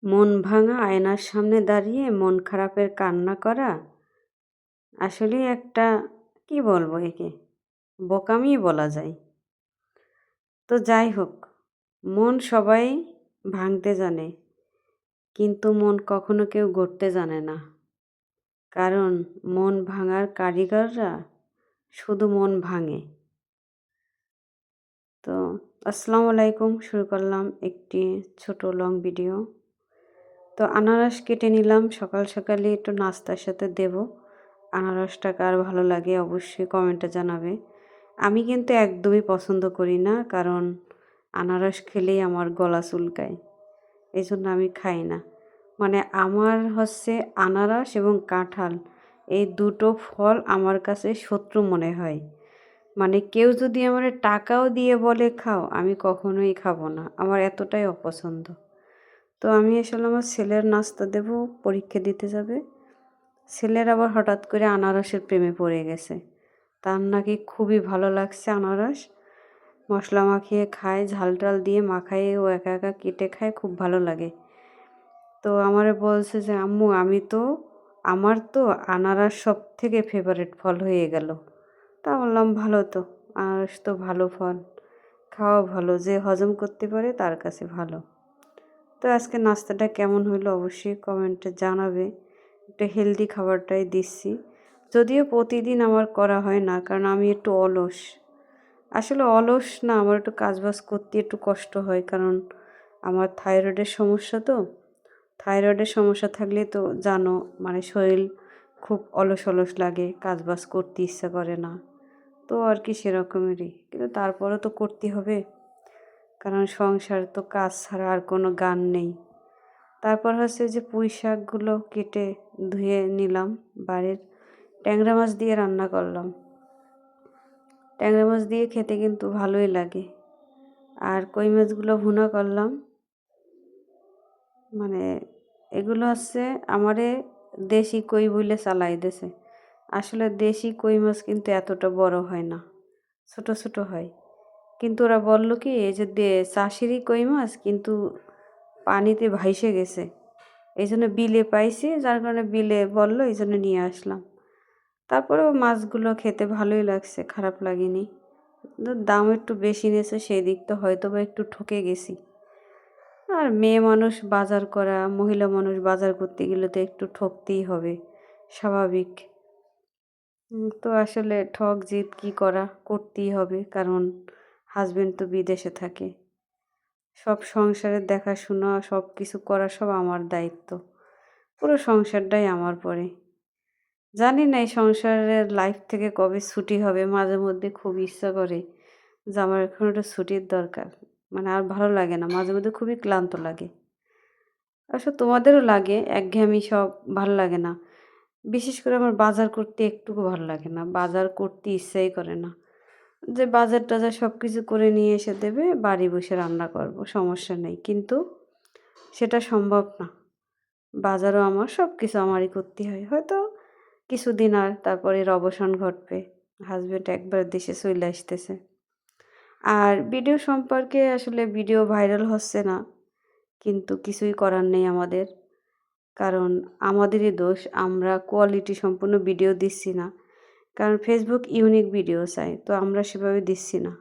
মন ভাঙা আয়নার সামনে দাঁড়িয়ে মন খারাপের কান্না করা আসলেই একটা কি বলবো একে বোকামিই বলা যায়। তো যাই হোক, মন সবাই ভাঙতে জানে, কিন্তু মন কখনো কেউ গড়তে জানে না। কারণ মন ভাঙার কারিগররা শুধু মন ভাঙে। তো আসসালামু আলাইকুম, শুরু করলাম একটি ছোট লং ভিডিও। তো আনারস কেটে নিলাম, সকাল সকালে একটু নাস্তার সাথে দেব। আনারসটা কার ভালো লাগে অবশ্যই কমেন্টে জানাবে। আমি কিন্তু একদমই পছন্দ করি না, কারণ আনারস খেলেই আমার গলা চুলকায়, এই জন্য আমি খাই না। মানে আমার হচ্ছে আনারস এবং কাঁঠাল, এই দুটো ফল আমার কাছে শত্রু মনে হয়। মানে কেউ যদি আমার টাকাও দিয়ে বলে খাও, আমি কখনোই খাবো না, আমার এতটাই অপছন্দ। তো আমি আসলে আমার ছেলের নাস্তা দেব, পরীক্ষা দিতে যাবে। ছেলের আবার হঠাৎ করে আনারসের প্রেমে পড়ে গেছে। তার নাকি খুবই ভালো লাগছে আনারস, মশলা মাখিয়ে খায়, ঝাল টাল দিয়ে মাখায়, ও একা একা কেটে খায়, খুব ভালো লাগে। তো আমারে বলছে যে আম্মু আমার তো আনারস সব থেকে ফেভারিট ফল হয়ে গেল। তা বললাম ভালো, তো আনারস তো ভালো ফল, খাওয়া ভালো, যে হজম করতে পারে তার কাছে ভালো। তো আজকে নাস্তাটা কেমন হলো অবশ্যই কমেন্টে জানাবে। একটু হেলদি খাবারটাই দিচ্ছি, যদিও প্রতিদিন আমার করা হয় না, কারণ আমি একটু অলস। আসলে অলস না, আমার একটু কাজবাজ করতে একটু কষ্ট হয়, কারণ আমার থাইরয়েডের সমস্যা। তো থাইরয়েডের সমস্যা থাকলে তো জানো, মানে শরীর খুব অলস অলস লাগে, কাজবাজ করতে ইচ্ছা করে না। তো আর কি সেরকমেরই, কিন্তু তারপরও তো করতে হবে, কারণ সংসার তো কাজ ছাড়া আর কোনো গান নেই। তারপর হচ্ছে যে পুঁই শাকগুলো কেটে ধুয়ে নিলাম, বাড়ির ট্যাংরা মাছ দিয়ে রান্না করলাম। ট্যাংরা মাছ দিয়ে খেতে কিন্তু ভালোই লাগে। আর কই মাছগুলো ভুনা করলাম। মানে এগুলো হচ্ছে আমারে দেশি কই বলে চালাই দেছে। আসলে দেশি কই মাছ কিন্তু এতটা বড় হয় না, ছোট ছোট হয়। কিন্তু ওরা বললো কি, এই যে চাষিরই কই মাছ, কিন্তু পানিতে ভাইসে গেছে, এই জন্য বিলে পাইছি, যার কারণে বিলে বললো, এই জন্য নিয়ে আসলাম। তারপরেও মাছগুলো খেতে ভালোই লাগছে, খারাপ লাগেনি। কিন্তু দাম একটু বেশি নিয়েছে, সেই দিক তো হয়তো বা একটু ঠকে গেছি। আর মেয়ে মানুষ বাজার করা, মহিলা মানুষ বাজার করতে গেলে তো একটু ঠকতেই হবে, স্বাভাবিক। তো আসলে ঠক জিত কী করা, করতেই হবে, কারণ হাজবেন্ড তো বিদেশে থাকে। সব সংসারের দেখাশোনা, সব কিছু করা সব আমার দায়িত্ব, পুরো সংসারটাই আমার পরে। জানি না এই সংসারের লাইফ থেকে কবে ছুটি হবে। মাঝে মধ্যে খুব ইচ্ছা করে যে আমার এখন একটা ছুটির দরকার, মানে আর ভালো লাগে না, মাঝে মধ্যে খুবই ক্লান্ত লাগে। আসলে তোমাদেরও লাগে, একঘেয়েমি সব ভালো লাগে না। বিশেষ করে আমার বাজার করতে একটুকু ভালো লাগে না, বাজার করতে ইচ্ছাই করে না। যে বাজার টাজার সব কিছু করে নিয়ে এসে দেবে, বাড়ি বসে রান্না করব, সমস্যা নেই, কিন্তু সেটা সম্ভব না। বাজারও আমার, সব কিছু আমারই করতে হয়। হয়তো কিছুদিন আর তারপরে এর অবসান ঘটবে, হাজব্যান্ড একবার দেশে চলে আসতেছে। আর ভিডিও সম্পর্কে আসলে ভিডিও ভাইরাল হচ্ছে না, কিন্তু কিছুই করার নেই আমাদের, কারণ আমাদেরই দোষ, আমরা কোয়ালিটি সম্পন্ন ভিডিও দিচ্ছি না। কারণ ফেসবুক ইউনিক ভিডিও চাই, তো আমরা সেভাবে দিচ্ছি না।